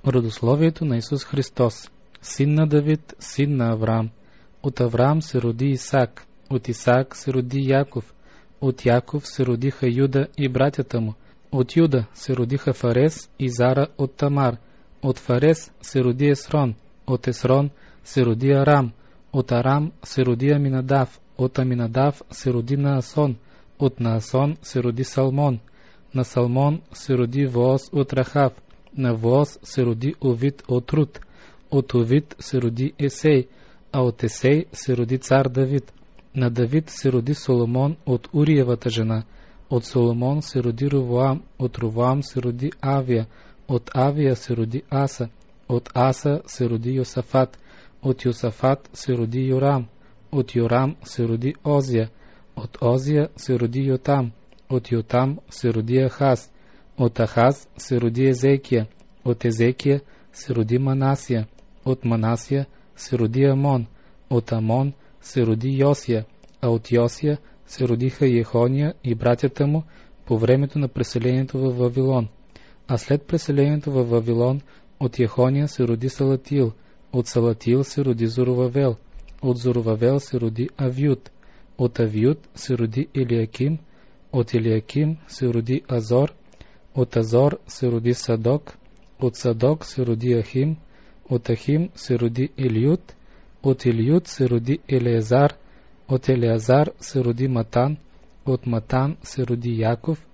Родословието на Исус Христос, син на Давид, син на Авраам. От Авраам се роди Исак, от Исак се роди Яков, от Яков се родиха Юда и братята му, от Юда се родиха Фарес и Зара от Тамар, от Фарес се роди Есрон, от Есрон се роди Арам, от Арам се роди Аминадав, от Аминадав се роди Наасон, от Наасон се роди Салмон, на Салмон се роди Вооз от Рахав, на Вооз се роди Овид от Рут, от Овид се роди Есей, а от Есей се роди цар Давид. На Давид се роди Соломон от Уриевата жена, от Соломон се роди Ровоам, от Ровоам се роди Авия, от Авия се роди Аса, от Аса се роди Йосафат, от Йосафат се роди Йорам, от Йорам се роди Озия, от Озия се роди Йотам, от Йотам се роди Ахаз, от Ахаз се роди Езекия, от Езекия се роди Манасия, от Манасия се роди Амон, от Амон се роди Йосия, а от Йосия се родиха Йехония и братята му по времето на преселението във Вавилон. А след преселението във Вавилон от Йехония се роди Салатил, от Салатил се роди Зоровавел, от Зоровавел се роди Авиуд, от Авиуд се роди Елиаким, от Елиаким се роди Азор, от Азор се роди Садок, от Садок се роди Ахим, от Ахим се роди Елиуд, от Елиуд се роди Елеазар, от Елеазар се роди Матан, от Матан се роди Яков,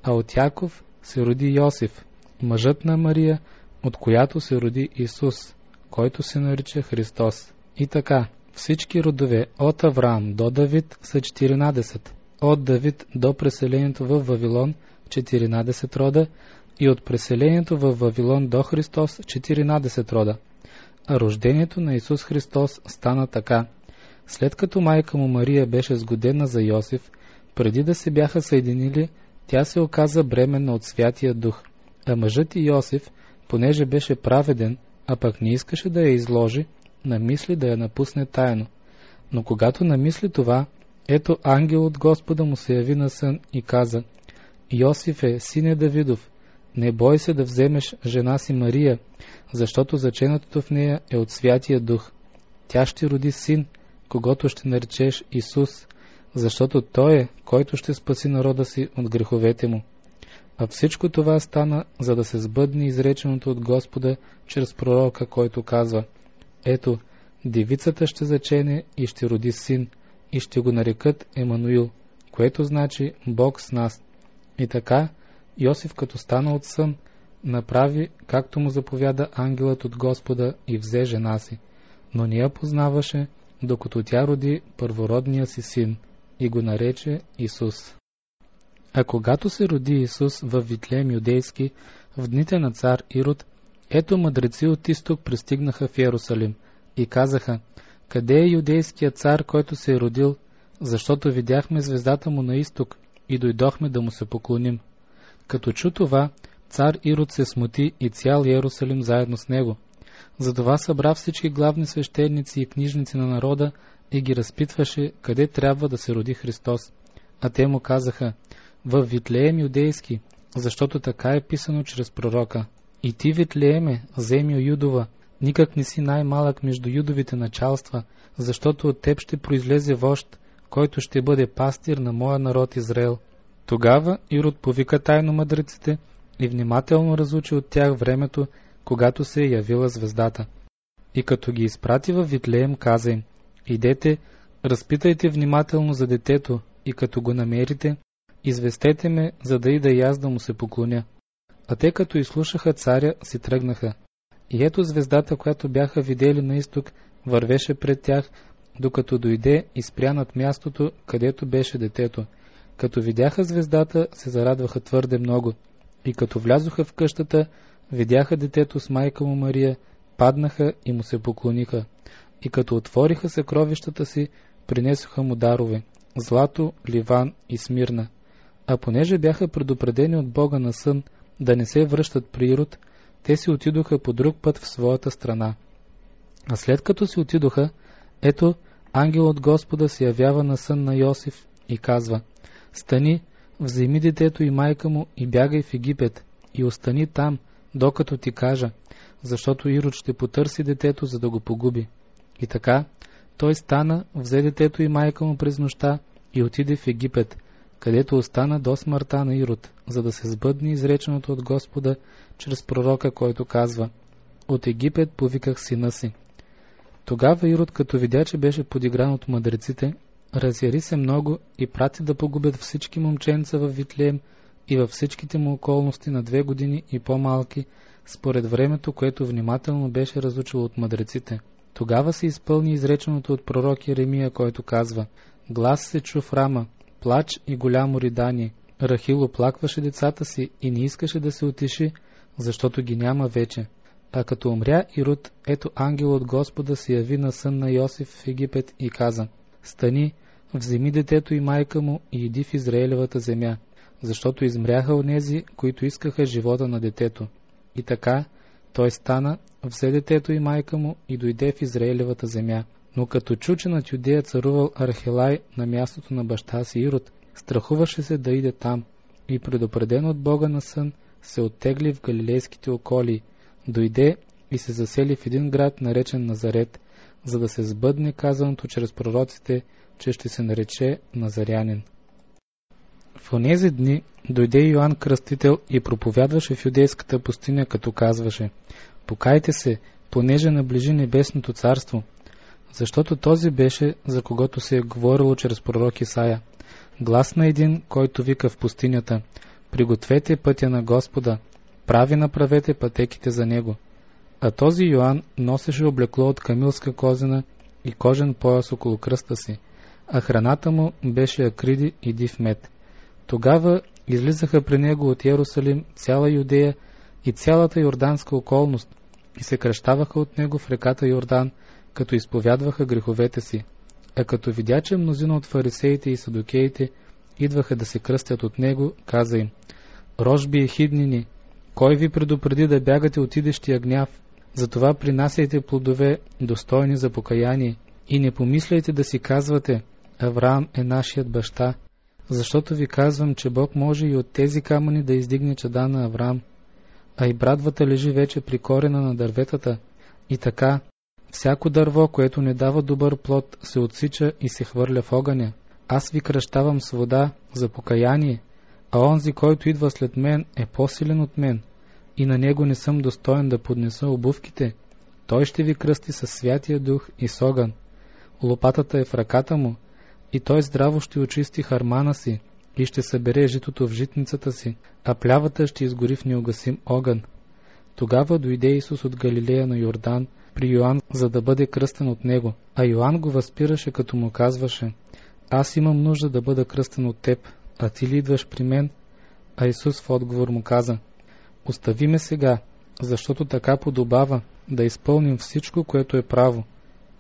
а от Яков се роди Йосиф, мъжът на Мария, от която се роди Исус, който се нарича Христос. И така, всички родове от Авраам до Давид са 14, от Давид до преселението в Вавилон 14 рода и от преселението в Вавилон до Христос 14 рода. А рождението на Исус Христос стана така. След като майка му Мария беше сгодена за Йосиф, преди да се бяха съединили, тя се оказа бременна от Святия Дух. А мъжът и Йосиф, понеже беше праведен, а пък не искаше да я изложи, намисли да я напусне тайно. Но когато намисли това, ето ангел от Господа му се яви на сън и каза: Йосифе, сине Давидов, не бой се да вземеш жена си Мария, защото заченатото в нея е от Святия Дух. Тя ще роди син, когото ще наречеш Исус, защото той е, който ще спаси народа си от греховете му. А всичко това стана, за да се сбъдне изреченото от Господа чрез пророка, който казва: ето, девицата ще зачене и ще роди син, и ще го нарекат Емануил, което значи Бог с нас. И така, Йосиф, като стана от сън, направи, както му заповяда ангелът от Господа, и взе жена си, но не я познаваше, докато тя роди първородния си син, и го нарече Исус. А когато се роди Исус във Витлеем юдейски, в дните на цар Ирод, ето мъдреци от изток пристигнаха в Йерусалим и казаха: къде е юдейският цар, който се е родил, защото видяхме звездата му на изток и дойдохме да му се поклоним. Като чу това, цар Ирод се смути и цял Йерусалим заедно с него. Затова събра всички главни свещеници и книжници на народа и ги разпитваше къде трябва да се роди Христос. А те му казаха: във Витлеем юдейски, защото така е писано чрез пророка: и ти, Витлееме, земя Юдова, никак не си най-малък между юдовите началства, защото от теб ще произлезе вожд, който ще бъде пастир на моя народ Израел. Тогава Ирод повика тайно мъдреците и внимателно разучи от тях времето, когато се е явила звездата. И като ги изпрати във Витлеем, каза им: идете, разпитайте внимателно за детето и като го намерите, известете ме, за да ида и аз да му се поклоня. А те, като изслушаха царя, си тръгнаха. И ето звездата, която бяха видели на изток, вървеше пред тях, докато дойде и спря над мястото, където беше детето. Като видяха звездата, се зарадваха твърде много. И като влязоха в къщата, видяха детето с майка му Мария, паднаха и му се поклониха. И като отвориха съкровищата си, принесоха му дарове – злато, ливан и смирна. А понеже бяха предупредени от Бога на сън да не се връщат при Ирод, те си отидоха по друг път в своята страна. А след като си отидоха, ето, ангел от Господа се явява на сън на Йосиф и казва: стани, вземи детето и майка му и бягай в Египет и остани там, докато ти кажа, защото Ирод ще потърси детето, за да го погуби. И така, той стана, взе детето и майка му през нощта и отиде в Египет, където остана до смъртта на Ирод, за да се сбъдне изреченото от Господа чрез пророка, който казва: от Египет повиках сина си. Тогава Ирод, като видя, че беше подигран от мъдреците, разяри се много и прати да погубят всички момченца в Витлеем и във всичките му околности на 2 години и по-малки, според времето, което внимателно беше разучил от мъдреците. Тогава се изпълни изреченото от пророк Еремия, който казва: глас се чу в Рама, плач и голямо ридание. Рахил оплакваше децата си и не искаше да се утеши, защото ги няма вече. А като умря Ирод, ето ангел от Господа се яви на сън на Йосиф в Египет и каза: стани, вземи детето и майка му и иди в Израелевата земя, защото измряха онези, които искаха живота на детето. И така, той стана, взе детето и майка му и дойде в Израелевата земя. Но като чу, че над Юдея царувал Архелай на мястото на баща си Ирод, страхуваше се да иде там и предупреден от Бога на сън, се оттегли в галилейските околии, дойде и се засели в един град, наречен Назарет, за да се сбъдне казаното чрез пророците, че ще се нарече Назарянин. В онези дни дойде Йоан Кръстител и проповядваше в юдейската пустиня, като казваше: покайте се, понеже наближи небесното царство. Защото този беше, за когото се е говорило чрез пророк Исаия: глас на един, който вика в пустинята: пригответе пътя на Господа, прави направете пътеките за него. А този Йоан носеше облекло от камилска козина и кожен пояс около кръста си, а храната му беше акриди и див мед. Тогава излизаха при него от Йерусалим цяла Юдея и цялата йорданска околност и се кръщаваха от него в реката Йордан, като изповядваха греховете си. А като видя, че мнозина от фарисеите и садукеите идваха да се кръстят от него, каза им: рожби и хиднини, кой ви предупреди да бягате от идещия гняв? Затова принасяйте плодове, достойни за покаяние, и не помисляйте да си казвате: Авраам е нашият баща, защото ви казвам, че Бог може и от тези камъни да издигне чада на Авраам. А и брадвата лежи вече при корена на дърветата. И така, всяко дърво, което не дава добър плод, се отсича и се хвърля в огъня. Аз ви кръщавам с вода за покаяние, а онзи, който идва след мен, е по-силен от мен, и на него не съм достоен да поднеса обувките. Той ще ви кръсти със Святия Дух и с огън. Лопатата е в ръката му, и той здраво ще очисти хармана си и ще събере житото в житницата си, а плявата ще изгори в неугасим огън. Тогава дойде Исус от Галилея на Йордан при Йоан, за да бъде кръстен от него, а Йоан го възпираше, като му казваше: аз имам нужда да бъда кръстен от теб, а ти ли идваш при мен? А Исус в отговор му каза: остави ме сега, защото така подобава да изпълним всичко, което е право.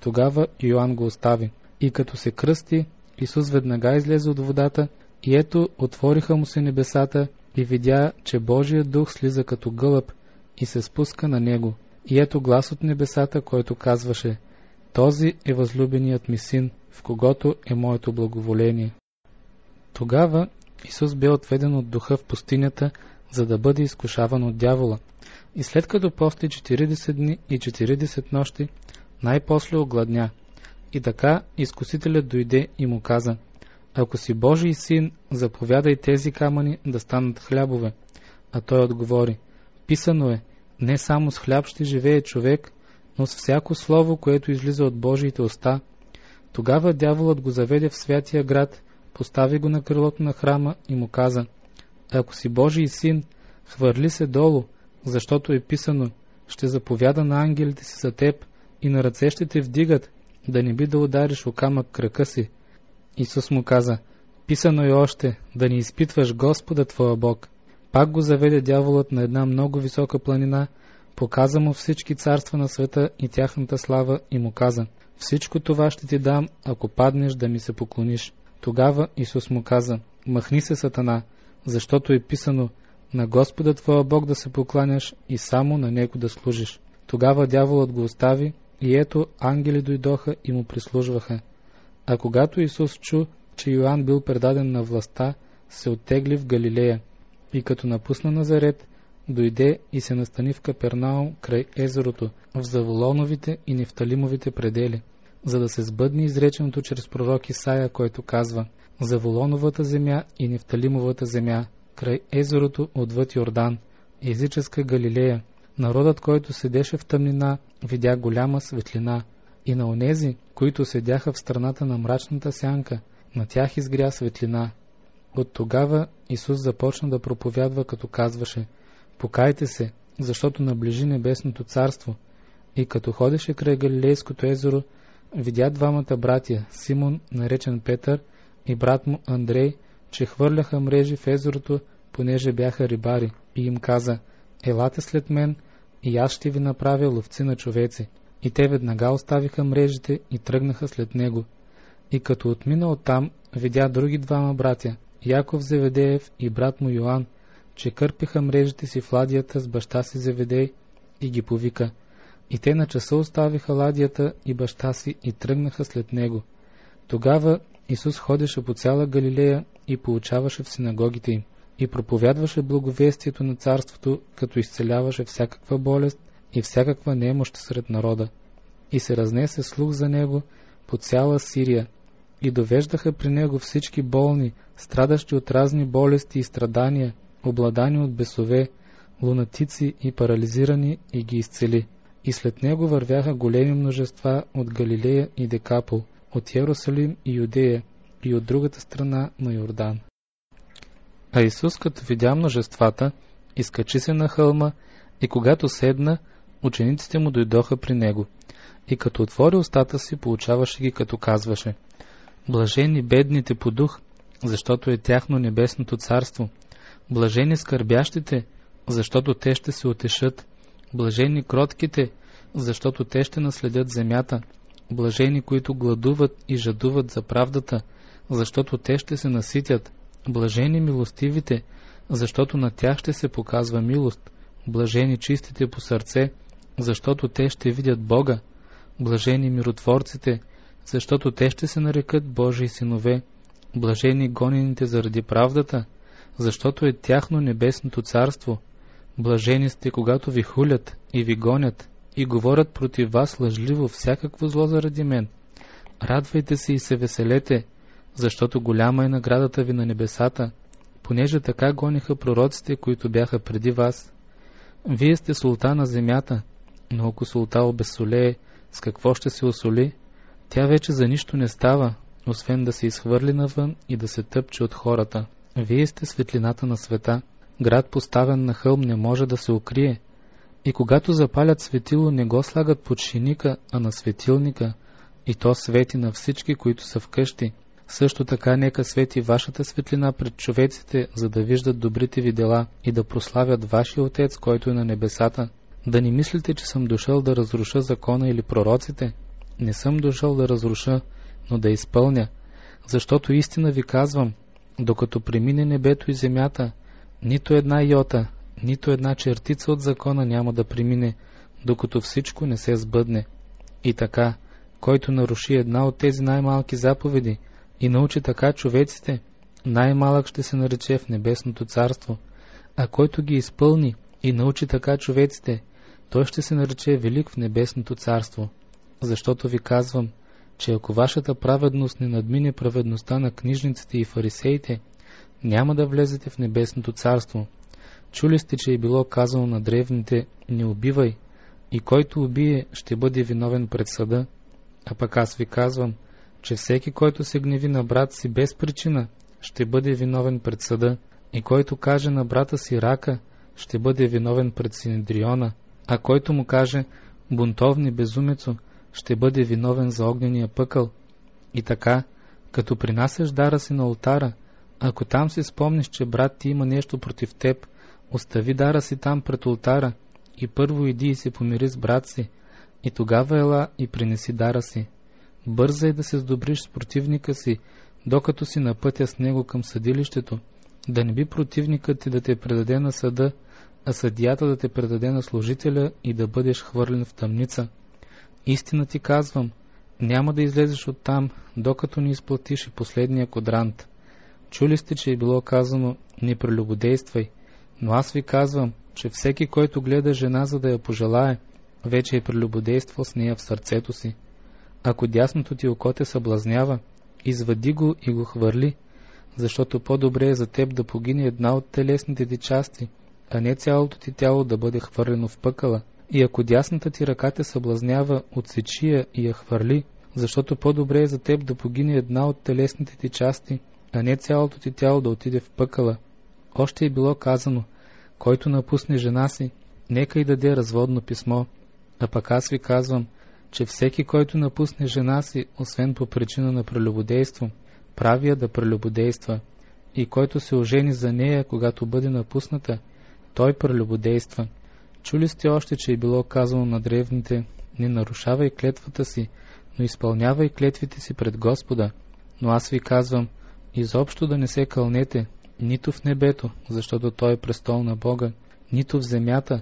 Тогава Йоан го остави. И като се кръсти, Исус веднага излезе от водата, и ето отвориха му се небесата, и видя, че Божият дух слиза като гълъб и се спуска на него. И ето глас от небесата, който казваше: този е възлюбеният ми син, в когото е моето благоволение. Тогава Исус бе отведен от духа в пустинята, за да бъде изкушаван от дявола. И след като пости 40 дни и 40 нощи, най-после огладня. И така изкусителят дойде и му каза: ако си Божий син, заповядай тези камъни да станат хлябове. А той отговори: писано е, не само с хляб ще живее човек, но с всяко слово, което излиза от Божиите уста. Тогава дяволът го заведе в святия град, постави го на крилото на храма и му каза: ако си Божий син, хвърли се долу, защото е писано: ще заповяда на ангелите си за теб и на ръце ще те вдигат, да не би да удариш о камък крака си. Исус му каза: писано е още, да не изпитваш Господа твоя Бог. Пак го заведе дяволът на една много висока планина, показа му всички царства на света и тяхната слава и му каза: всичко това ще ти дам, ако паднеш да ми се поклониш. Тогава Исус му каза: махни се, Сатана, защото е писано: на Господа твоя Бог да се покланяш и само на него да служиш. Тогава дяволът го остави, и ето ангели дойдоха и му прислужваха. А когато Исус чу, че Йоан бил предаден на властта, се оттегли в Галилея, и като напусна Назарет, дойде и се настани в Капернаум край езерото, в Заволоновите и Нефталимовите предели, за да се сбъдне изреченото чрез пророк Исаия, който казва: Заволоновата земя и Нефталимовата земя, край езерото отвъд Йордан, езическа Галилея, народът, който седеше в тъмнина, видя голяма светлина, и на онези, които седяха в страната на мрачната сянка, на тях изгря светлина. От тогава Исус започна да проповядва, като казваше: Покайте се, защото наближи небесното царство. И като ходеше край Галилейското езеро, видя двамата братя, Симон, наречен Петър, и брат му Андрей, че хвърляха мрежи в езерото, понеже бяха рибари, и им каза: Елате след мен, и аз ще ви направя ловци на човеци. И те веднага оставиха мрежите и тръгнаха след него. И като отмина оттам, видя други двама братя, Яков Зеведеев и брат му Йоан, че кърпиха мрежите си в ладията с баща си Зеведей, и ги повика. И те на часа оставиха ладията и баща си и тръгнаха след него. Тогава Исус ходеше по цяла Галилея и поучаваше в синагогите им, и проповядваше благовестието на царството, като изцеляваше всякаква болест и всякаква немощ сред народа. И се разнесе слух за него по цяла Сирия, и довеждаха при него всички болни, страдащи от разни болести и страдания, обладани от бесове, лунатици и парализирани, и ги изцели. И след него вървяха големи множества от Галилея и Декапол, от Йерусалим и Юдея, и от другата страна на Йордан. А Исус, като видя множествата, изкачи се на хълма, и когато седна, учениците му дойдоха при него. И като отвори устата си, поучаваше ги, като казваше: Блажени бедните по дух, защото е тяхно небесното царство. Блажени скърбящите, защото те ще се утешат. Блажени кротките, защото те ще наследят земята. Блажени, които гладуват и жадуват за правдата, защото те ще се наситят. Блажени милостивите, защото на тях ще се показва милост. Блажени чистите по сърце, защото те ще видят Бога. Блажени миротворците, защото те ще се нарекат Божии синове. Блажени гонените заради правдата, защото е тяхно небесното царство. Блажени сте, когато ви хулят и ви гонят и говорят против вас лъжливо всякакво зло заради мен. Радвайте се и се веселете, защото голяма е наградата ви на небесата, понеже така гониха пророците, които бяха преди вас. Вие сте солта на земята, но ако солта обезсолее, с какво ще се осоли? Тя вече за нищо не става, освен да се изхвърли навън и да се тъпче от хората. Вие сте светлината на света. Град, поставен на хълм, не може да се укрие. И когато запалят светило, не го слагат под шиника, а на светилника, и то свети на всички, които са вкъщи. Също така нека свети вашата светлина пред човеците, за да виждат добрите ви дела и да прославят вашия Отец, който е на небесата. Да не мислите, че съм дошъл да разруша закона или пророците. Не съм дошъл да разруша, но да изпълня. Защото истина ви казвам, докато премине небето и земята, нито една йота, нито една чертица от закона няма да премине, докато всичко не се сбъдне. И така, който наруши една от тези най-малки заповеди и научи така човеците, най-малък ще се нарече в небесното царство, а който ги изпълни и научи така човеците, той ще се нарече велик в небесното царство. Защото ви казвам, че ако вашата праведност не надмине праведността на книжниците и фарисеите, няма да влезете в небесното царство. Чули сте, че е било казано на древните: не убивай, и който убие, ще бъде виновен пред съда. А пък аз ви казвам, че всеки, който се гневи на брат си без причина, ще бъде виновен пред съда, и който каже на брата си рака, ще бъде виновен пред Синедриона, а който му каже бунтовни безумецо, ще бъде виновен за огнения пъкъл. И така, като принасяш дара си на олтара, ако там си спомниш, че брат ти има нещо против теб, остави дара си там пред олтара и първо иди и се помири с брат си, и тогава ела и принеси дара си. Бързай да се сдобриш с противника си, докато си на пътя с него към съдилището, да не би противникът ти да те предаде на съда, а съдията да те предаде на служителя и да бъдеш хвърлен в тъмница. Истина ти казвам, няма да излезеш оттам, докато не изплатиш и последния квадрант. Чули сте, че е било казано: не прелюбодействай, но аз ви казвам, че всеки, който гледа жена, за да я пожелае, вече е прелюбодействал с нея в сърцето си. Ако дясното ти око те съблазнява, извади го и го хвърли, защото по-добре е за теб да погине една от телесните ти части, а не цялото ти тяло да бъде хвърлено в пъкъла. И ако дясната ти ръка те съблазнява, отсечи я и я хвърли, защото по-добре е за теб да погине една от телесните ти части, а не цялото ти тяло да отиде в пъкъла. Още е било казано: който напусне жена си, нека й даде разводно писмо. А пък аз ви казвам, че всеки, който напусне жена си, освен по причина на прелюбодейство, прави я да прелюбодейства, и който се ожени за нея, когато бъде напусната, той прелюбодейства. Чули сте още, че е било казано на древните: не нарушавай клетвата си, но изпълнявай клетвите си пред Господа. Но аз ви казвам, изобщо да не се кълнете, нито в небето, защото той е престол на Бога, нито в земята,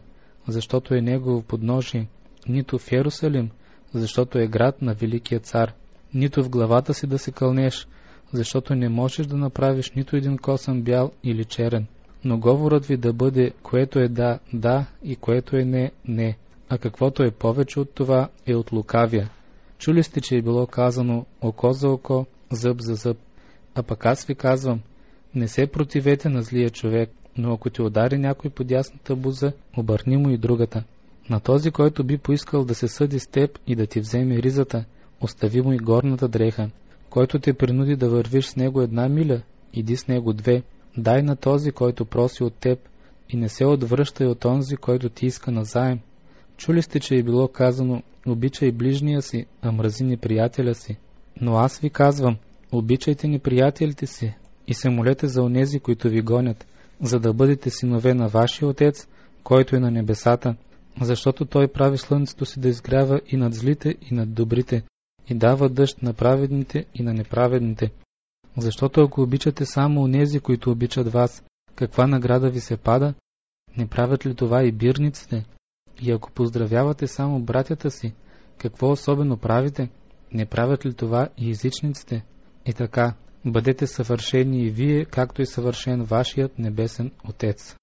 защото е негово подножие, нито в Йерусалим, защото е град на великия цар, нито в главата си да се кълнеш, защото не можеш да направиш нито един косъм бял или черен. Но говорът ви да бъде, което е да, да, и което е не, не, а каквото е повече от това, е от лукавия. Чули сте, че е било казано око за око, зъб за зъб. А пък аз ви казвам, не се противете на злия човек, но ако ти удари някой по дясната буза, обърни му и другата. На този, който би поискал да се съди с теб и да ти вземе ризата, остави му и горната дреха. Който те принуди да вървиш с него 1 миля, иди с него 2. Дай на този, който проси от теб, и не се отвръщай от онзи, който ти иска назаем. Чули сте, че е било казано: обичай ближния си, а мрази неприятеля си. Но аз ви казвам, обичайте неприятелите си и се молете за онези, които ви гонят, за да бъдете синове на вашия Отец, който е на небесата, защото той прави слънцето си да изгрява и над злите, и над добрите, и дава дъжд на праведните и на неправедните. Защото ако обичате само онези, които обичат вас, каква награда ви се пада? Не правят ли това и бирниците? И ако поздравявате само братята си, какво особено правите? Не правят ли това и езичниците? И така, бъдете съвършени и вие, както е съвършен вашият небесен Отец.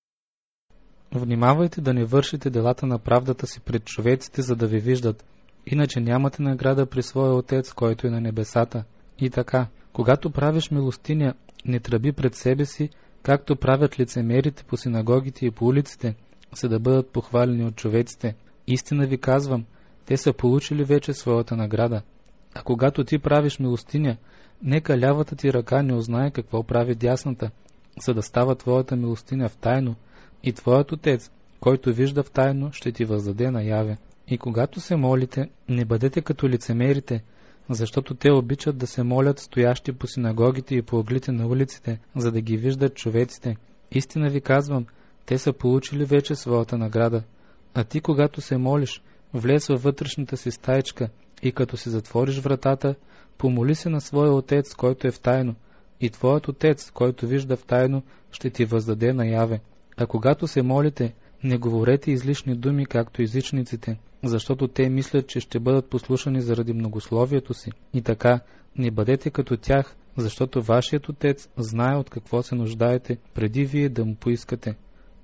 Внимавайте да не вършите делата на правдата си пред човеците, за да ви виждат, иначе нямате награда при своя Отец, който е на небесата. И така, когато правиш милостиня, не тръби пред себе си, както правят лицемерите по синагогите и по улиците, за да бъдат похвалени от човеците. Истина ви казвам, те са получили вече своята награда. А когато ти правиш милостиня, нека лявата ти ръка не узнае какво прави дясната, за да става твоята милостиня в тайно, и твоят Отец, който вижда в тайно, ще ти въздаде наяве. И когато се молите, не бъдете като лицемерите, защото те обичат да се молят стоящи по синагогите и по ъглите на улиците, за да ги виждат човеците. Истина ви казвам, те са получили вече своята награда. А ти, когато се молиш, влез във вътрешната си стаичка и като си затвориш вратата, помоли се на своя Отец, който е в тайно, и твоят Отец, който вижда в тайно, ще ти въздаде наяве. А когато се молите, не говорете излишни думи, както езичниците, защото те мислят, че ще бъдат послушани заради многословието си. И така, не бъдете като тях, защото вашият Отец знае от какво се нуждаете, преди вие да му поискате.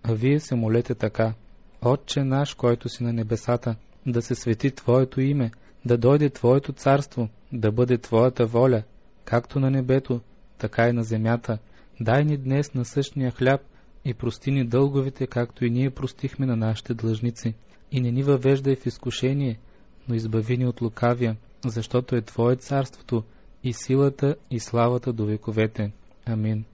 А вие се молете така: Отче наш, който си на небесата, да се свети Твоето име, да дойде Твоето царство, да бъде Твоята воля, както на небето, така и на земята. Дай ни днес насъщния хляб и прости ни дълговете, както и ние простихме на нашите длъжници. И не ни въвеждай в изкушение, но избави ни от лукавия, защото е Твое царството, и силата, и славата до вековете. Амин.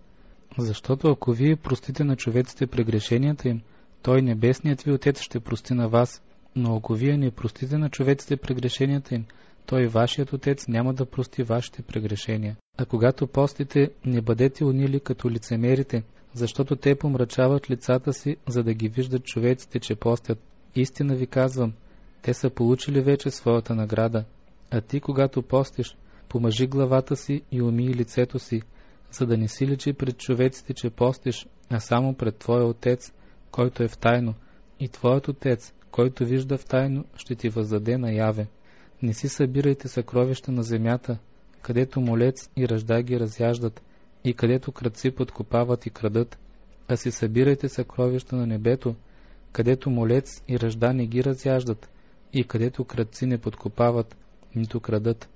Защото ако вие простите на човеците прегрешенията им, той небесният ви Отец ще прости на вас, но ако вие не простите на човеците прегрешенията им, той вашият Отец няма да прости вашите прегрешения. А когато постите, не бъдете унили като лицемерите, защото те помрачават лицата си, за да ги виждат човеците, че постят. Истина ви казвам, те са получили вече своята награда. А ти, когато постиш, помажи главата си и умий лицето си, за да не си личи пред човеците, че постиш, а само пред Твоя Отец, който е в тайно, и Твоят Отец, който вижда в тайно, ще ти въздаде наяве. Не си събирайте съкровища на земята, където молец и ръжда ги разяждат, и където крадци подкопават и крадат, а си събирайте съкровища на небето, където молец и ръжда не ги разяждат, и където крадци не подкопават, нито крадат,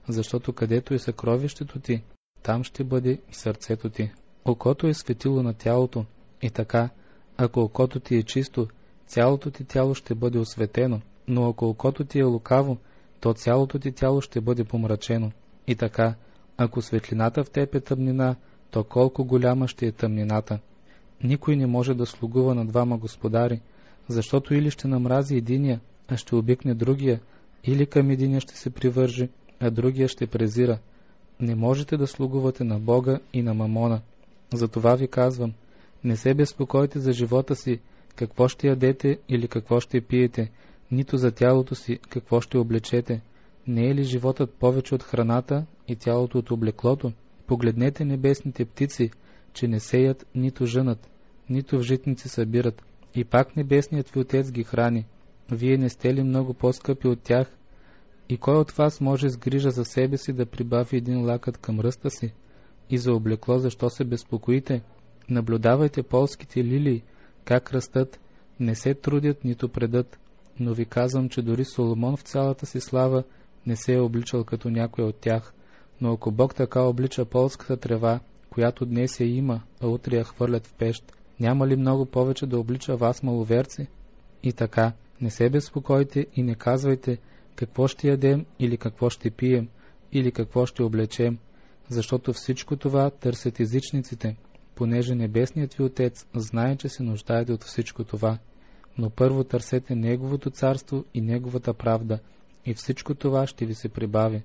защото където е съкровището ти, там ще бъде и сърцето ти. Окото е светило на тялото, и така, ако окото ти е чисто, цялото ти тяло ще бъде осветено, но ако окото ти е лукаво, то цялото ти тяло ще бъде помрачено. И така, ако светлината в теб е тъмнина, то колко голяма ще е тъмнината. Никой не може да слугува на двама господари, защото или ще намрази единия, а ще обикне другия, или към единия ще се привържи, а другия ще презира. Не можете да слугувате на Бога и на мамона. Затова ви казвам, не се безпокойте за живота си, какво ще ядете или какво ще пиете, нито за тялото си, какво ще облечете. Не е ли животът повече от храната и тялото от облеклото? Погледнете небесните птици, че не сеят, нито жънат, нито в житници събират, и пак небесният ви Отец ги храни. Вие не сте ли много по-скъпи от тях? И кой от вас може с грижа за себе си да прибави един лакът към ръста си? И за облекло защо се безпокоите? Наблюдавайте полските лилии, как растат, не се трудят, нито предат. Но ви казвам, че дори Соломон в цялата си слава не се е обличал като някой от тях. Но ако Бог така облича полската трева, която днес я има, а утре я хвърлят в пещ, няма ли много повече да облича вас, маловерци? И така, не се безпокойте и не казвайте какво ще ядем или какво ще пием, или какво ще облечем, защото всичко това търсят езичниците, понеже небесният ви Отец знае, че се нуждаете от всичко това. Но първо търсете Неговото царство и Неговата правда, и всичко това ще ви се прибави.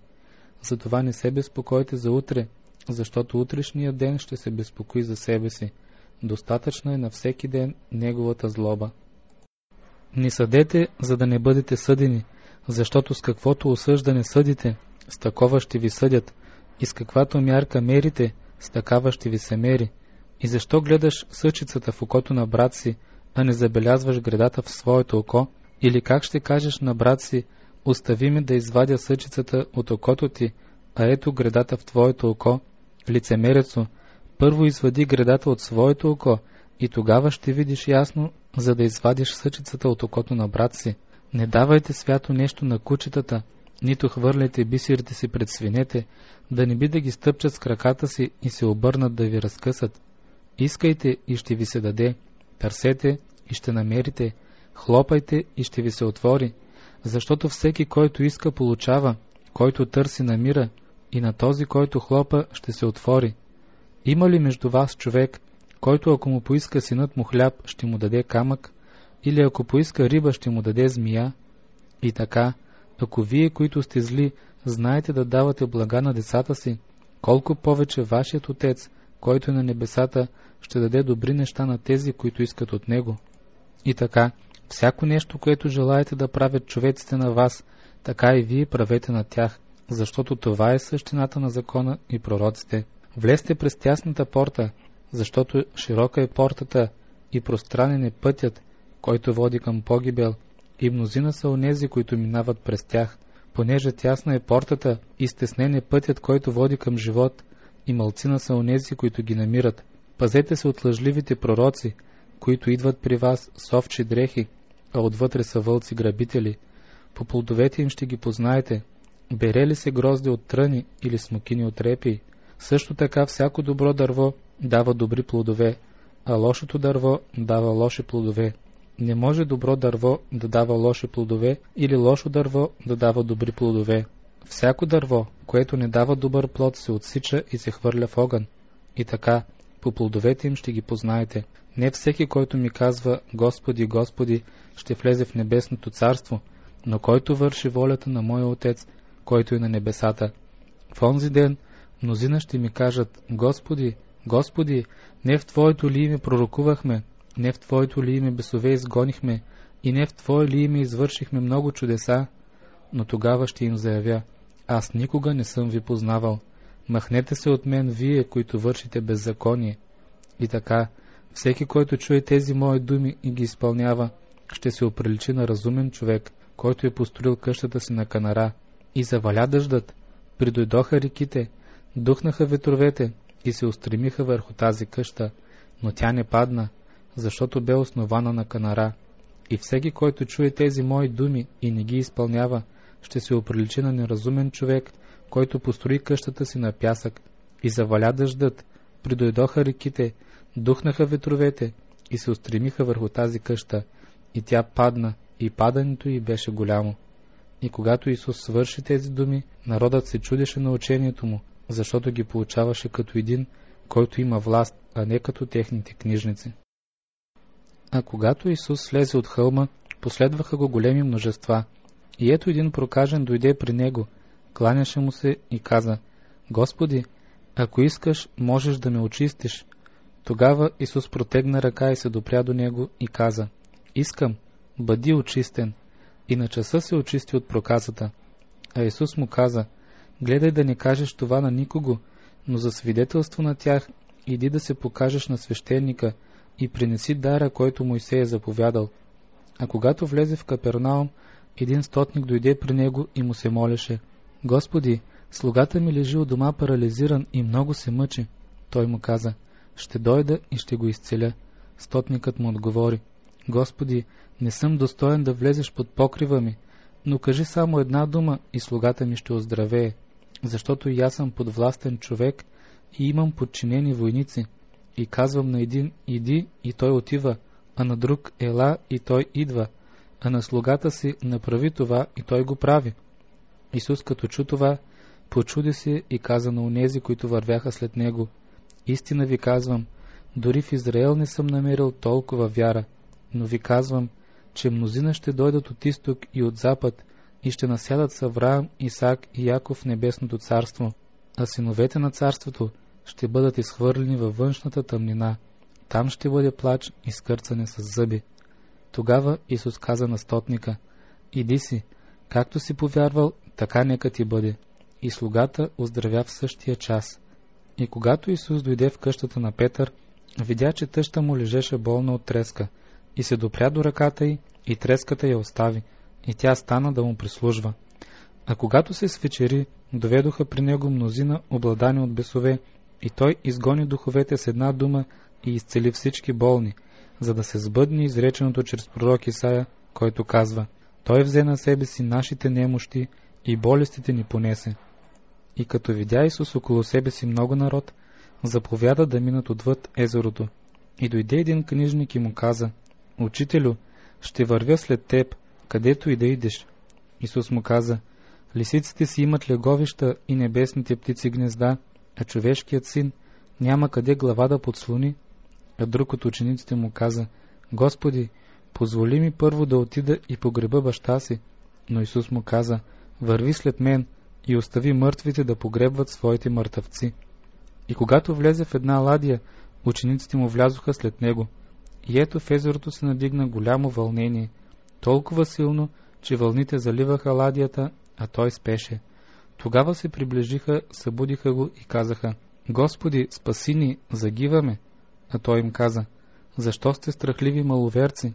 Затова не се безпокойте за утре, защото утрешният ден ще се безпокои за себе си. Достатъчно е на всеки ден неговата злоба. Не съдете, за да не бъдете съдени, защото с каквото осъждане съдите, с такова ще ви съдят, и с каквато мярка мерите, с такава ще ви се мери. И защо гледаш съчицата в окото на брат си, а не забелязваш гредата в своето око? Или как ще кажеш на брат си, остави ме да извадя съчицата от окото ти, а ето гредата в твоето око? Лицемерецо, първо извади гредата от своето око, и тогава ще видиш ясно, за да извадиш съчицата от окото на брат си. Не давайте свято нещо на кучетата, нито хвърляйте бисерите си пред свинете, да не би да ги стъпчат с краката си и се обърнат да ви разкъсат. Искайте и ще ви се даде, търсете и ще намерите, хлопайте и ще ви се отвори, защото всеки, който иска, получава, който търси, намира, и на този, който хлопа, ще се отвори. Има ли между вас човек, който ако му поиска синът му хляб, ще му даде камък, или ако поиска риба, ще му даде змия? И така, ако вие, които сте зли, знаете да давате блага на децата си, колко повече вашият Отец, който е на небесата, ще даде добри неща на тези, които искат от Него. И така, всяко нещо, което желаете да правят човеците на вас, така и вие правете на тях, защото това е същината на закона и пророците. Влезте през тясната порта, защото широка е портата и пространен е пътят, който води към погибел, и мнозина са онези, които минават през тях, понеже тясна е портата и стеснен е пътят, който води към живот, и малцина са онези, които ги намират. Пазете се от лъжливите пророци, които идват при вас с овчи дрехи, а отвътре са вълци грабители. По плодовете им ще ги познаете. Бере ли се грозде от тръни или смокини от репи? Също така всяко добро дърво дава добри плодове, а лошото дърво дава лоши плодове. Не може добро дърво да дава лоши плодове или лошо дърво да дава добри плодове. Всяко дърво, което не дава добър плод, се отсича и се хвърля в огън. И така, по плодовете им ще ги познаете. Не всеки, който ми казва Господи, Господи, ще влезе в небесното царство, но който върши волята на моя Отец, който е на небесата. В онзи ден мнозина ще ми кажат: Господи, Господи, не в Твоето ли име пророкувахме, не в Твоето ли име бесове изгонихме и не в Твое ли име извършихме много чудеса? Но тогава ще им заявя: аз никога не съм ви познавал. Махнете се от мен, вие, които вършите беззаконие. И така, всеки, който чуе тези мои думи и ги изпълнява, ще се оприличи на разумен човек, който е построил къщата си на канара. И заваля дъждът, придойдоха реките, духнаха ветровете и се устремиха върху тази къща, но тя не падна, защото бе основана на канара. И всеки, който чуе тези мои думи и не ги изпълнява, ще се оприличи на неразумен човек, който построи къщата си на пясък. И заваля дъждът, придойдоха реките, духнаха ветровете и се устремиха върху тази къща, и тя падна, и падането й беше голямо. И когато Исус свърши тези думи, народът се чудеше на учението му, защото ги получаваше като един, който има власт, а не като техните книжници. А когато Исус слезе от хълма, последваха го големи множества. И ето един прокажен дойде при него, кланяше му се и каза: Господи, ако искаш, можеш да ме очистиш. Тогава Исус протегна ръка и се допря до него и каза: Искам, бъди очистен. И на часа се очисти от проказата. А Исус му каза: Гледай да не кажеш това на никого, но за свидетелство на тях иди да се покажеш на свещеника и принеси дара, който Мойсей е заповядал. А когато влезе в Капернаум, един стотник дойде при него и му се молеше: Господи, слугата ми лежи у дома парализиран и много се мъчи. Той му каза: Ще дойда и ще го изцеля. Стотникът му отговори: Господи, не съм достоен да влезеш под покрива ми, но кажи само една дума и слугата ми ще оздравее, защото и аз съм подвластен човек и имам подчинени войници. И казвам на един: иди, и той отива, а на друг: ела, и той идва, а на слугата си: направи това, и той го прави. Исус, като чу това, почуди се и каза на онези, които вървяха след него: Истина ви казвам, дори в Израел не съм намерил толкова вяра, но ви казвам, че мнозина ще дойдат от изток и от запад и ще насядат с Авраам, Исак и Яков в небесното царство, а синовете на царството ще бъдат изхвърлени във външната тъмнина. Там ще бъде плач и скърцане с зъби. Тогава Исус каза на стотника: Иди си, както си повярвал, така нека ти бъде. И слугата оздравя в същия час. И когато Исус дойде в къщата на Петър, видя, че тъща му лежеше болна от треска, и се допря до ръката й, и треската я остави, и тя стана да му прислужва. А когато се свечери, доведоха при него мнозина, обладани от бесове, и той изгони духовете с една дума и изцели всички болни, за да се сбъдне изреченото чрез пророк Исаия, който казва: Той взе на себе си нашите немощи и болестите ни понесе. И като видя Исус около себе си много народ, заповяда да минат отвъд езерото. И дойде един книжник и му каза: Учителю, ще вървя след теб, където и да идеш. Исус му каза: Лисиците си имат леговища и небесните птици гнезда, а човешкият син няма къде глава да подслони. А друг от учениците му каза: Господи, позволи ми първо да отида и погреба баща си. Но Исус му каза: Върви след мен и остави мъртвите да погребват своите мъртъвци. И когато влезе в една ладия, учениците му влязоха след него. И ето в езерото се надигна голямо вълнение, толкова силно, че вълните заливаха ладията, а той спеше. Тогава се приближиха, събудиха го и казаха: Господи, спаси ни, загиваме. А той им каза: Защо сте страхливи маловерци?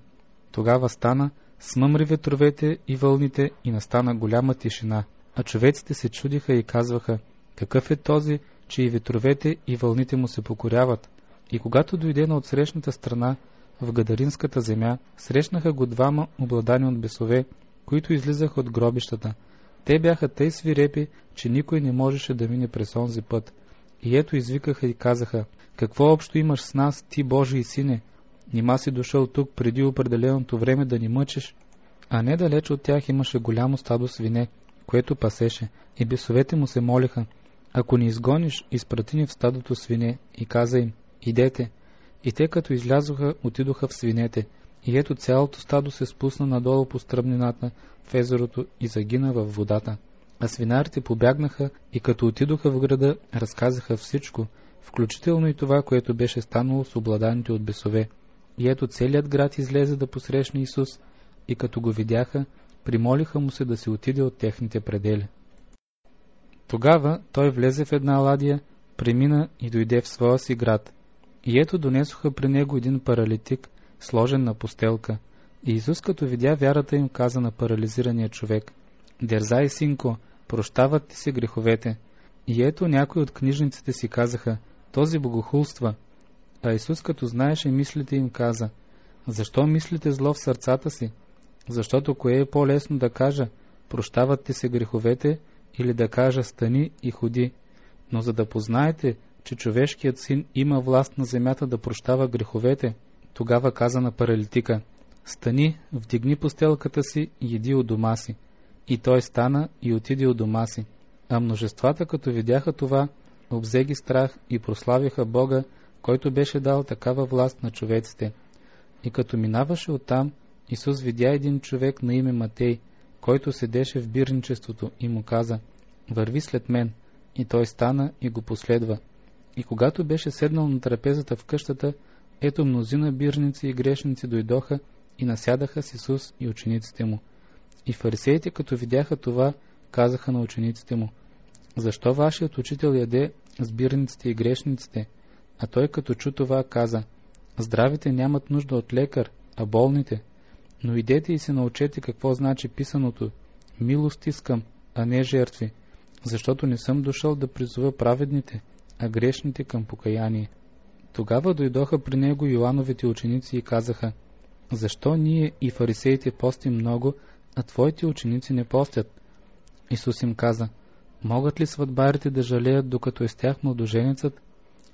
Тогава стана, смъмри ветровете и вълните и настана голяма тишина. А човеците се чудиха и казваха: Какъв е този, че и ветровете и вълните му се покоряват? И когато дойде на отсрещната страна, в Гадаринската земя, срещнаха го двама обладани от бесове, които излизаха от гробищата. Те бяха тъй свирепи, че никой не можеше да мине през онзи път. И ето извикаха и казаха: Какво общо имаш с нас, ти Божий сине? Нима си дошъл тук преди определеното време да ни мъчиш? А недалеч от тях имаше голямо стадо свине, което пасеше, и бесовете му се молиха: Ако ни изгониш, изпрати ни в стадото свине. И каза им: Идете. И те като излязоха, отидоха в свинете. И ето цялото стадо се спусна надолу по стръмнината в езерото и загина във водата. А свинарите побягнаха и като отидоха в града, разказаха всичко, включително и това, което беше станало с обладаните от бесове. И ето целият град излезе да посрещне Исус, и като го видяха, примолиха му се да се отиде от техните предели. Тогава той влезе в една ладия, премина и дойде в своя си град. И ето донесоха при него един паралитик, сложен на постелка. И Исус, като видя вярата им, каза на парализирания човек: Дерзай, синко, прощават ти се греховете. И ето някои от книжниците си казаха: Този богохулства. А Исус, като знаеше мислите им, каза: Защо мислите зло в сърцата си? Защото кое е по-лесно да кажа, прощават ти се греховете, или да кажа, стани и ходи? Но за да познаете, че човешкият син има власт на земята да прощава греховете, тогава каза на паралитика: стани, вдигни постелката си и иди у дома си. И той стана и отиде у дома си. А множествата, като видяха това, обзе ги страх и прославиха Бога, който беше дал такава власт на човеците. И като минаваше оттам, Исус видя един човек на име Матей, който седеше в бирничеството, и му каза: върви след мен. И той стана и го последва. И когато беше седнал на трапезата в къщата, ето мнозина бирници и грешници дойдоха и насядаха с Исус и учениците му. И фарисеите, като видяха това, казаха на учениците му: защо вашият учител яде с бирниците и грешниците? А той, като чу това, каза: здравите нямат нужда от лекар, а болните. Но идете и се научете какво значи писаното: милост искам, а не жертви, защото не съм дошъл да призова праведните, а грешните към покаяние. Тогава дойдоха при него Йоановите ученици и казаха: защо ние и фарисеите постим много, а твоите ученици не постят? Исус им каза: могат ли сватбарите да жалеят, докато е с тях младоженецът?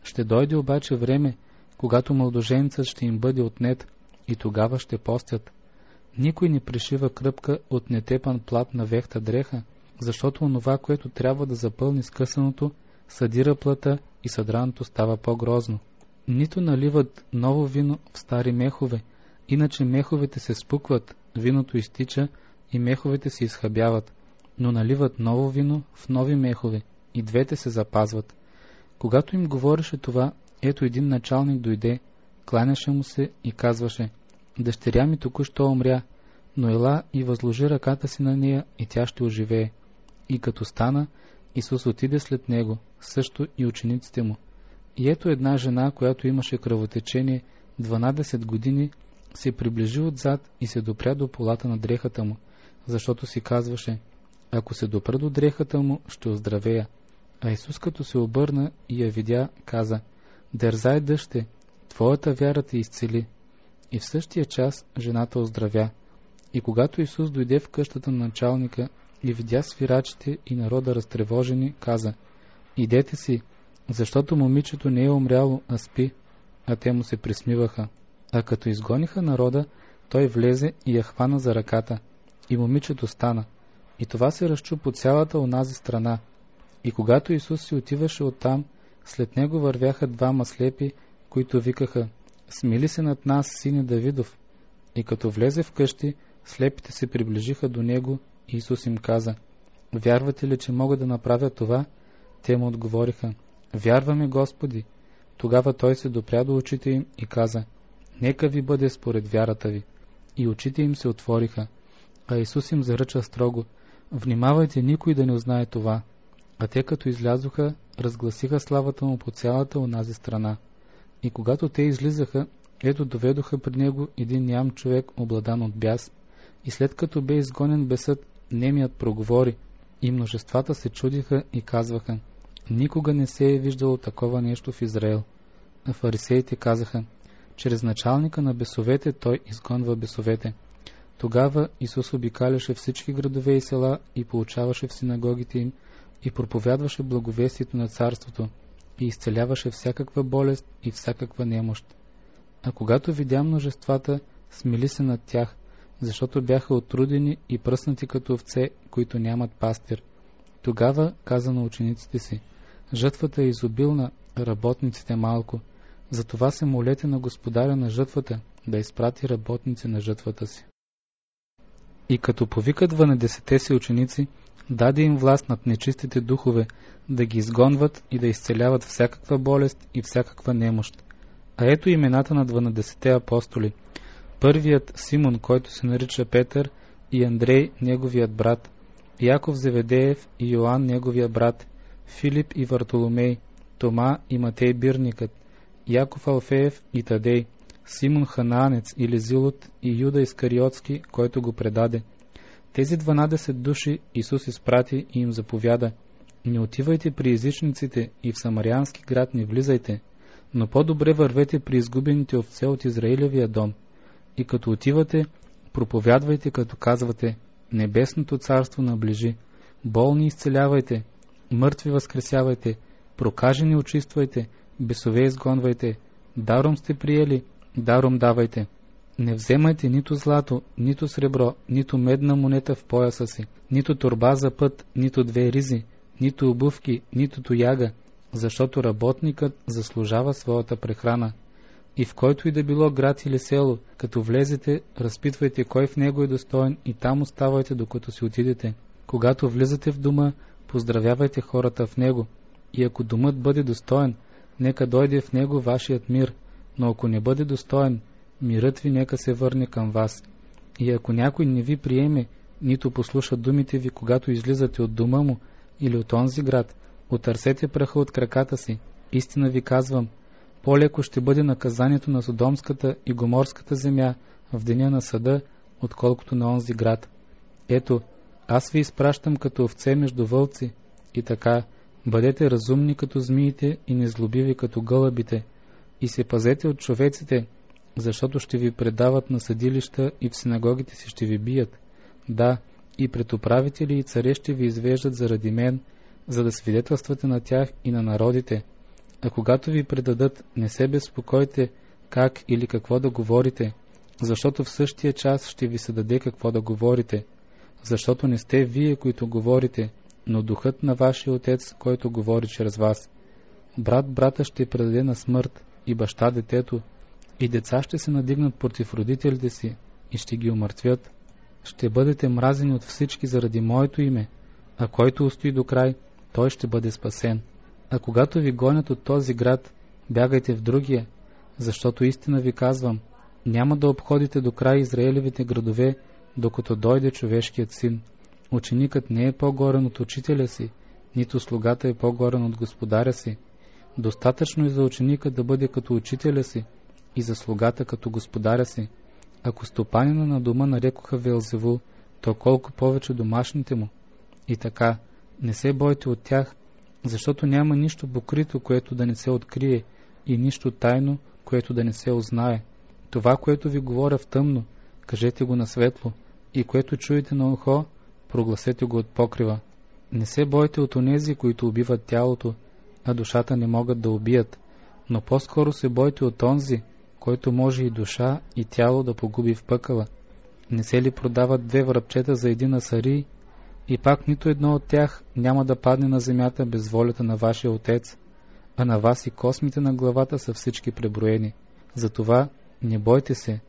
Ще дойде обаче време, когато младоженецът ще им бъде отнет, и тогава ще постят. Никой не пришива кръпка от нетепан плат на вехта дреха, защото онова, което трябва да запълни скъсаното, съдира плата и съдраното става по-грозно. Нито наливат ново вино в стари мехове, иначе меховете се спукват, виното изтича и меховете се изхабяват, но наливат ново вино в нови мехове и двете се запазват. Когато им говореше това, ето един началник дойде, кланяше му се и казваше: дъщеря ми току-що умря, но ела и възложи ръката си на нея и тя ще оживее. И като стана, Исус отиде след него, също и учениците му. И ето една жена, която имаше кръвотечение 12 години, се приближи отзад и се допря до полата на дрехата му, защото си казваше: ако се допра до дрехата му, ще оздравея. А Исус, като се обърна и я видя, каза: дързай, дъще, твоята вяра те изцели. И в същия час жената оздравя. И когато Исус дойде в къщата на началника и видя свирачите и народа разтревожени, каза: идете си, защото момичето не е умряло, а спи. А те му се присмиваха. А като изгониха народа, той влезе и я хвана за ръката. И момичето стана. И това се разчу по цялата онази страна. И когато Исус си отиваше оттам, след него вървяха двама слепи, които викаха: смили се над нас, сине Давидов. И като влезе в къщи, слепите се приближиха до него и Исус им каза: вярвате ли, че мога да направя това? Те му отговориха: вярваме, Господи. Тогава той се допря до очите им и каза: нека ви бъде според вярата ви. И очите им се отвориха. А Исус им заръча строго: внимавайте никой да не узнае това. А те, като излязоха, разгласиха славата му по цялата онази страна. И когато те излизаха, ето доведоха при него един ням човек, обладан от бяс, и след като бе изгонен бесът, немият проговори, и множествата се чудиха и казваха: никога не се е виждало такова нещо в Израел. А фарисеите казаха: чрез началника на бесовете той изгонва бесовете. Тогава Исус обикаляше всички градове и села и поучаваше в синагогите им и проповядваше благовестието на царството и изцеляваше всякаква болест и всякаква немощ. А когато видя множествата, смили се над тях, защото бяха отрудени и пръснати като овце, които нямат пастир. Тогава каза на учениците си: жътвата е изобилна, работниците малко. Затова се молете на Господаря на жътвата да изпрати работници на жътвата си. И като повика 12 си ученици, даде им власт над нечистите духове, да ги изгонват и да изцеляват всякаква болест и всякаква немощ. А ето имената на 12 апостоли. Първият Симон, който се нарича Петър, и Андрей, неговият брат, Яков Зеведеев и Йоан, неговия брат, Филип и Вартоломей, Тома и Матей Бирникът, Яков Алфеев и Тадей, Симон Ханаанец или Зилот и Юда Искариотски, който го предаде. Тези 12 души Исус изпрати и им заповяда: не отивайте при езичниците и в самарянски град не влизайте, но по-добре вървете при изгубените овце от Израилевия дом. и като отивате, проповядвайте, като казвате: Небесното царство наближи. Болни изцелявайте, мъртви възкресявайте, прокажени очиствайте, бесове изгонвайте. Даром сте приели, даром давайте. Не вземайте нито злато, нито сребро, нито медна монета в пояса си, нито торба за път, нито 2 ризи, нито обувки, нито тояга, защото работникът заслужава своята прехрана. И в който и да било град или село, като влезете, разпитвайте кой в него е достоен и там оставайте, докато си отидете. Когато влизате в дома, поздравявайте хората в него. И ако домът бъде достоен, нека дойде в него вашият мир, но ако не бъде достоен, мирът ви нека се върне към вас. И ако някой не ви приеме, нито послуша думите ви, когато излизате от дома му или от онзи град, отърсете праха от краката си. Истина ви казвам, по-леко ще бъде наказанието на Содомската и Гоморската земя в деня на съда, отколкото на онзи град. Ето, аз ви изпращам като овце между вълци, и така, бъдете разумни като змиите и незлобиви като гълъбите, и се пазете от човеците, защото ще ви предават на съдилища и в синагогите си ще ви бият. Да, и пред управители и царе ще ви извеждат заради мен, за да свидетелствате на тях и на народите. А когато ви предадат, не се безпокойте как или какво да говорите, защото в същия час ще ви се даде какво да говорите, защото не сте вие, които говорите, но духът на вашия Отец, който говори чрез вас. Брат брата ще предаде на смърт и баща детето, и деца ще се надигнат против родителите си и ще ги умъртвят. Ще бъдете мразени от всички заради моето име, а който устои до край, той ще бъде спасен. А когато ви гонят от този град, бягайте в другия, защото истина ви казвам, няма да обходите до край Израелевите градове, докато дойде човешкият син. Ученикът не е по-горен от учителя си, нито слугата е по-горен от господаря си. Достатъчно е за ученика да бъде като учителя си и за слугата като господаря си. Ако стопанина на дома нарекоха Велзевул, то колко повече домашните му. И така, не се бойте от тях, защото няма нищо покрито, което да не се открие, и нищо тайно, което да не се узнае. Това, което ви говоря в тъмно, кажете го на светло, и което чуете на ухо, прогласете го от покрива. Не се бойте от онези, които убиват тялото, а душата не могат да убият, но по-скоро се бойте от онзи, който може и душа, и тяло да погуби в пъкъла. Не се ли продават 2 връбчета за 1 асарий? И пак нито едно от тях няма да падне на земята без волята на вашия Отец, а на вас и космите на главата са всички преброени. Затова не бойте се,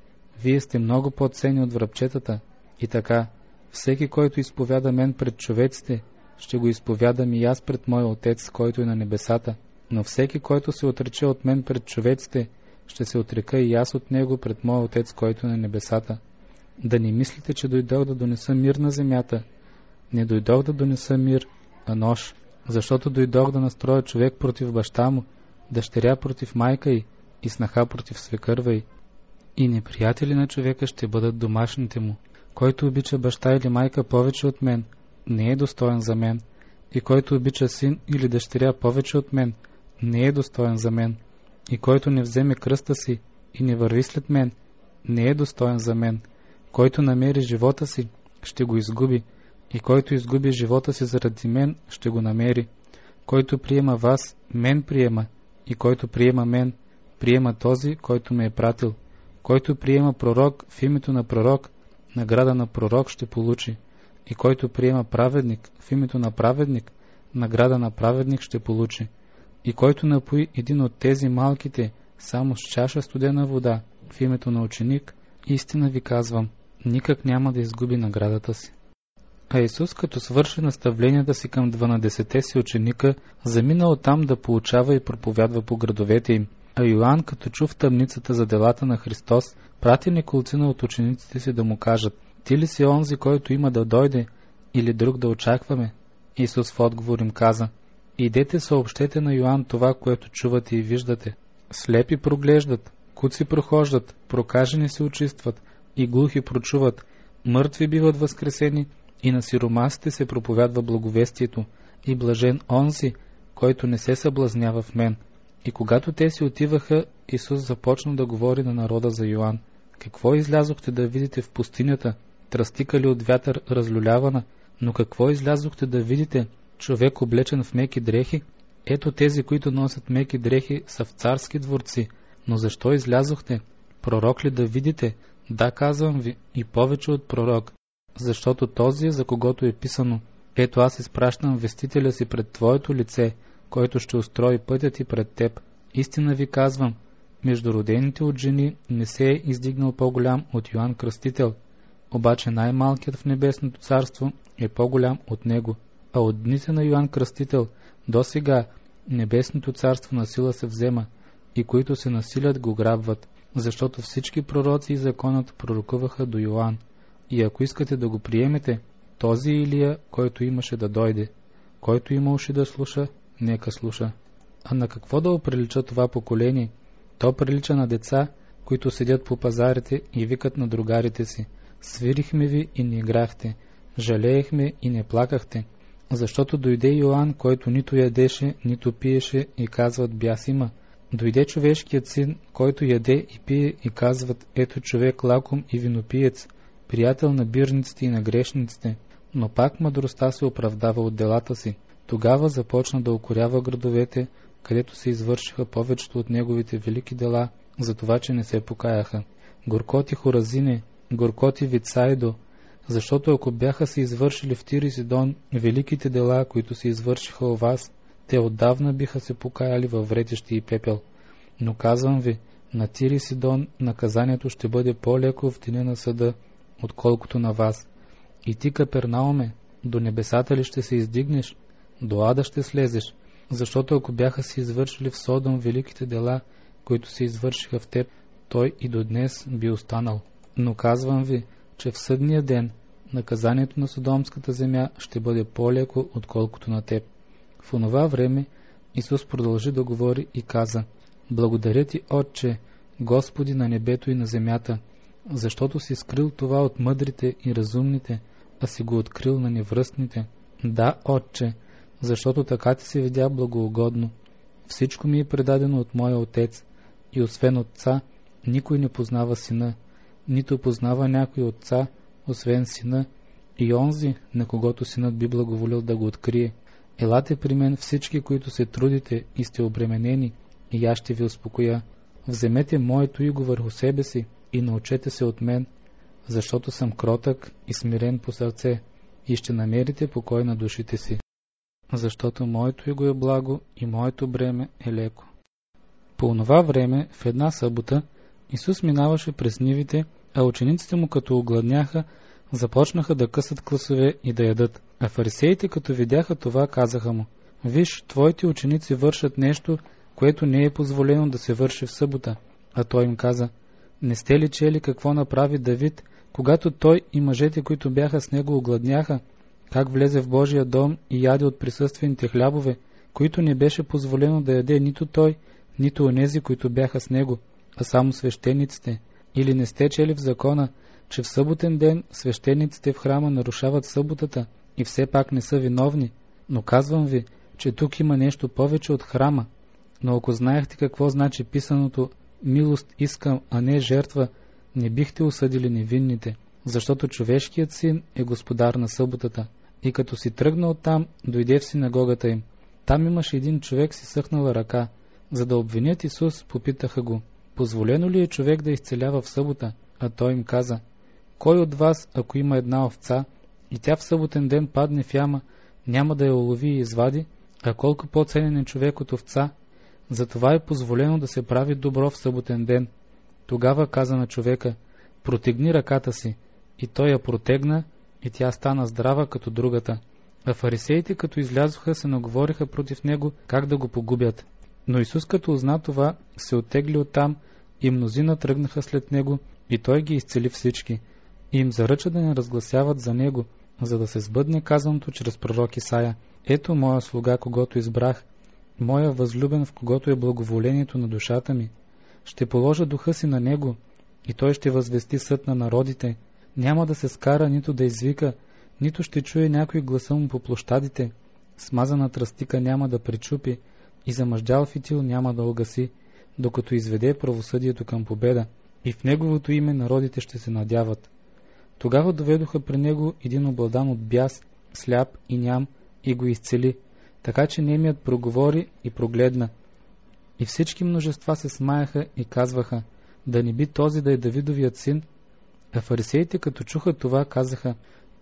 вие сте много по-ценни от връбчетата. И така, всеки, който изповяда мен пред човеците, ще го изповядам и аз пред моя Отец, който е на небесата. Но всеки, който се отрече от мен пред човеците, ще се отрека и аз от него пред моя Отец, който е на небесата. Да не мислите, че дойдох да донеса мир на земята. Не дойдох да донеса мир, а нож, защото дойдох да настроя човек против баща му, дъщеря против майка й и снаха против свекърва й. И неприятели на човека ще бъдат домашните му. Който обича баща или майка повече от мен, не е достоен за мен, и който обича син или дъщеря повече от мен, не е достоен за мен, и който не вземе кръста си и не върви след мен, не е достоен за мен. Който намери живота си, ще го изгуби, и който изгуби живота си заради мен, ще го намери. Който приема вас, мен приема, и който приема мен, приема този, който ме е пратил. Който приема пророк в името на пророк, награда на пророк ще получи. И който приема праведник в името на праведник, награда на праведник ще получи. И който напои един от тези малките само с чаша студена вода в името на ученик, истина ви казвам, никак няма да изгуби наградата си. А Исус, като свърши наставленията си към 12-те си ученика, заминал там да поучава и проповядва по градовете им. А Йоан, като чу в тъмницата за делата на Христос, прати неколцина от учениците си да му кажат: ти ли си онзи, който има да дойде, или друг да очакваме? Исус в отговор им каза: идете съобщете на Йоан това, което чувате и виждате. Слепи проглеждат, куци прохождат, прокажени се очистват и глухи прочуват, мъртви биват възкресени и на сиромасите се проповядва благовестието, и блажен онзи, който не се съблазнява в мен. И когато те си отиваха, Исус започна да говори на народа за Йоан, Какво излязохте да видите в пустинята? Тръстика ли от вятър разлюлявана? Но какво излязохте да видите? Човек облечен в меки дрехи? Ето тези, които носят меки дрехи, са в царски дворци. Но защо излязохте? Пророк ли да видите? Да, казвам ви, и повече от пророк. Защото този, за когото е писано: ето аз изпращам вестителя си пред твоето лице, който ще устрои пътя ти пред теб. Истина ви казвам, между родените от жени не се е издигнал по-голям от Йоан Кръстител, обаче най-малкият в небесното царство е по-голям от него. А от дните на Йоан Кръстител до сега небесното царство на сила се взема, и които се насилят го грабват, защото всички пророци и законът пророкуваха до Йоан. И ако искате да го приемете, този Илия, който имаше да дойде, който има уши да слуша, нека слуша. А на какво да оприлича това поколение? То прилича на деца, които седят по пазарите и викат на другарите си: свирихме ви и не играхте, жалеехме и не плакахте. Защото дойде Йоан, който нито ядеше, нито пиеше, и казват: бяс има. Дойде човешкият син, който яде и пие, и казват: ето човек лаком и винопиец, приятел на бирниците и на грешниците. Но пак мъдростта се оправдава от делата си. Тогава започна да укорява градовете, където се извършиха повечето от неговите велики дела, за това, че не се покаяха. Горкоти Хоразине, горкоти Вицайдо, защото ако бяха се извършили в Тир и Сидон великите дела, които се извършиха у вас, те отдавна биха се покаяли във вретище и пепел. Но казвам ви, на Тир и Сидон наказанието ще бъде по-леко в деня на съда, отколкото на вас. И ти, Капернауме, до небесата ли ще се издигнеш? До ада ще слезеш, защото ако бяха се извършили в Содом великите дела, които се извършиха в теб, той и до днес би останал. Но казвам ви, че в съдния ден наказанието на Содомската земя ще бъде по-леко, отколкото на теб. В онова време Исус продължи да говори и каза: благодаря ти, Отче, Господи на небето и на земята, защото си скрил това от мъдрите и разумните, а си го открил на невръстните. Да, Отче, защото така ти се видя благоугодно. Всичко ми е предадено от моя Отец, и освен Отца, никой не познава Сина, нито познава някой Отца, освен Сина, и онзи, на когото Синът би благоволил да го открие. Елате при мен всички, които се трудите и сте обременени, и аз ще ви успокоя. Вземете моето иго върху себе си и научете се от мен, защото съм кротък и смирен по сърце, и ще намерите покой на душите си. Защото моето иго е благо и моето бреме е леко. По онова време, в една събота, Исус минаваше през нивите, а учениците му, като огладняха, започнаха да късат класове и да ядат. А фарисеите, като видяха това, казаха му: виж, твоите ученици вършат нещо, което не е позволено да се върши в събота. А той им каза: не сте ли чели какво направи Давид, когато той и мъжете, които бяха с него, огладняха, как влезе в Божия дом и яде от присъствените хлябове, които не беше позволено да яде нито той, нито онези, които бяха с него, а само свещениците? Или не сте чели в закона, че в съботен ден свещениците в храма нарушават съботата и все пак не са виновни? Но казвам ви, че тук има нещо повече от храма. Но ако знаехте какво значи писаното «Милост искам, а не жертва», не бихте осъдили невинните, защото човешкият син е господар на съботата. И като си тръгна оттам, дойде в синагогата им. Там имаше един човек си съхнала ръка. За да обвинят Исус, попитаха го: позволено ли е човек да изцелява в събота? А той им каза: кой от вас, ако има една овца и тя в съботен ден падне в яма, няма да я улови и извади? А колко по-ценен е човек от овца? Затова е позволено да се прави добро в съботен ден. Тогава каза на човека: протегни ръката си. И той я протегна, и тя стана здрава като другата. А фарисеите, като излязоха, се наговориха против него, как да го погубят. Но Исус, като узна това, се оттегли оттам, и мнозина тръгнаха след него, и той ги изцели всички. И им заръча да не разгласяват за него, за да се сбъдне казаното чрез пророк Исая: ето моя слуга, когото избрах, моя възлюбен, в когото е благоволението на душата ми. Ще положа духа си на него, и той ще възвести съд на народите. Няма да се скара, нито да извика, нито ще чуе някой гласа му по площадите. Смазана тръстика няма да пречупи, и замъждял фитил няма да угаси, докато изведе правосъдието към победа. и в неговото име народите ще се надяват. Тогава доведоха при него един обладан от бяс, сляп и ням, и го изцели, така че немият проговори и прогледна. И всички множества се смаяха и казваха: да не би този да е Давидовият син? А фарисеите, като чуха това, казаха: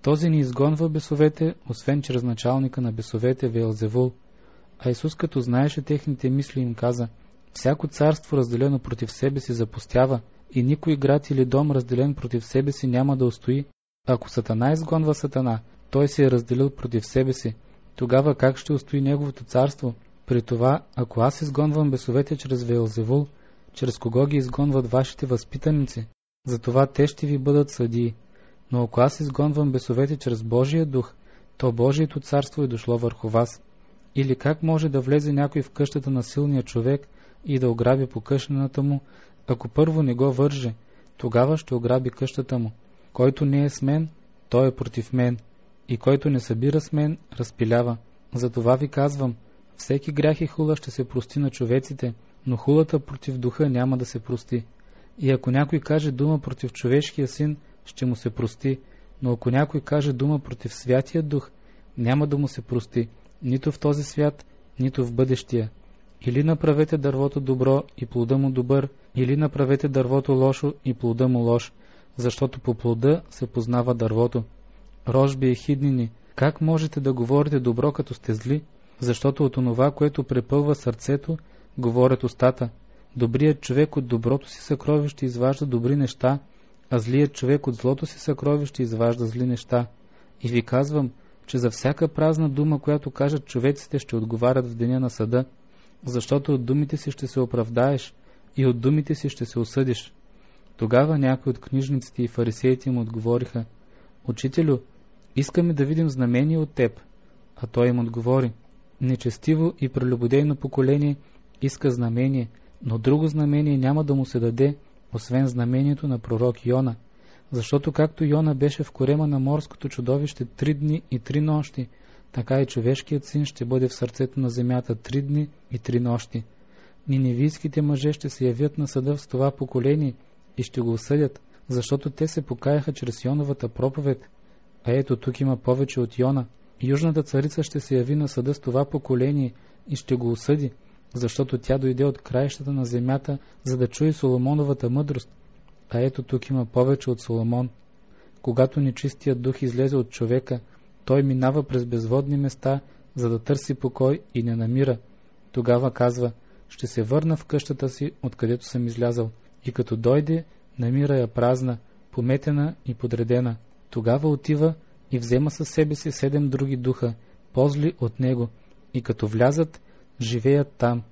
този не изгонва бесовете, освен чрез началника на бесовете Веелзевул. А Исус, като знаеше техните мисли, им каза: всяко царство, разделено против себе си, запустява, и никой град или дом, разделен против себе си, няма да устои. Ако Сатана изгонва Сатана, той се е разделил против себе си. Тогава как ще устои неговото царство? При това, ако аз изгонвам бесовете чрез Веелзевул, чрез кого ги изгонват вашите възпитаници? Затова те ще ви бъдат съдии. Но ако аз изгонвам бесовете чрез Божия дух, то Божието царство е дошло върху вас. Или как може да влезе някой в къщата на силния човек и да ограби покъшнената му, ако първо не го върже, тогава ще ограби къщата му. Който не е с мен, той е против мен, и който не събира с мен, разпилява. Затова ви казвам, всеки грях и хула ще се прости на човеците, но хулата против духа няма да се прости. И ако някой каже дума против човешкия син, ще му се прости, но ако някой каже дума против святия дух, няма да му се прости, нито в този свят, нито в бъдещия. Или направете дървото добро и плода му добър, или направете дървото лошо и плода му лош, защото по плода се познава дървото. Рожби и хиднини, как можете да говорите добро, като сте зли? Защото от онова, което препълва сърцето, говорят устата. Добрият човек от доброто си съкровище изважда добри неща, а злият човек от злото си съкровище изважда зли неща. И ви казвам, че за всяка празна дума, която кажат човеците, ще отговарят в деня на съда, защото от думите си ще се оправдаеш и от думите си ще се осъдиш. Тогава някои от книжниците и фарисеите му отговориха: Учителю, искаме да видим знамение от теб. А той им отговори: нечестиво и прелюбодейно поколение иска знамение, но друго знамение няма да му се даде, освен знамението на пророк Йона. Защото както Йона беше в корема на морското чудовище 3 дни и 3 нощи, така и човешкият син ще бъде в сърцето на земята 3 дни и 3 нощи. Ниневийските мъже ще се явят на съда с това поколение и ще го осъдят, защото те се покаяха чрез Йоновата проповед. А ето тук има повече от Йона. Южната царица ще се яви на съда с това поколение и ще го осъди, защото тя дойде от краищата на земята, за да чуе Соломоновата мъдрост. А ето тук има повече от Соломон. Когато нечистият дух излезе от човека, той минава през безводни места, за да търси покой и не намира. Тогава казва: ще се върна в къщата си, откъдето съм излязъл. И като дойде, намира я празна, пометена и подредена. Тогава отива и взема със себе си 7 други духа, по-зли от него, и като влязат, живеят там.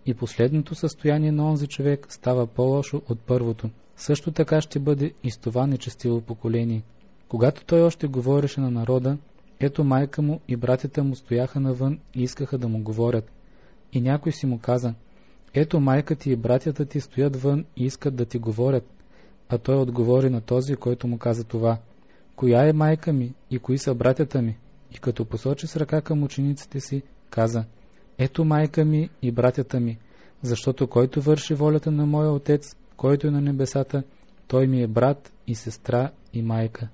И последното състояние на онзи човек става по-лошо от първото. Също така ще бъде и с това нечестиво поколение. Когато той още говореше на народа, ето майка му и братята му стояха навън и искаха да му говорят. И някой си му каза: ето майка ти и братята ти стоят вън и искат да ти говорят. А той отговори на този, който му каза това: коя е майка ми и кои са братята ми? И като посочи с ръка към учениците си, каза: ето майка ми и братята ми, защото който върши волята на моя Отец, който е на небесата, той ми е брат и сестра и майка.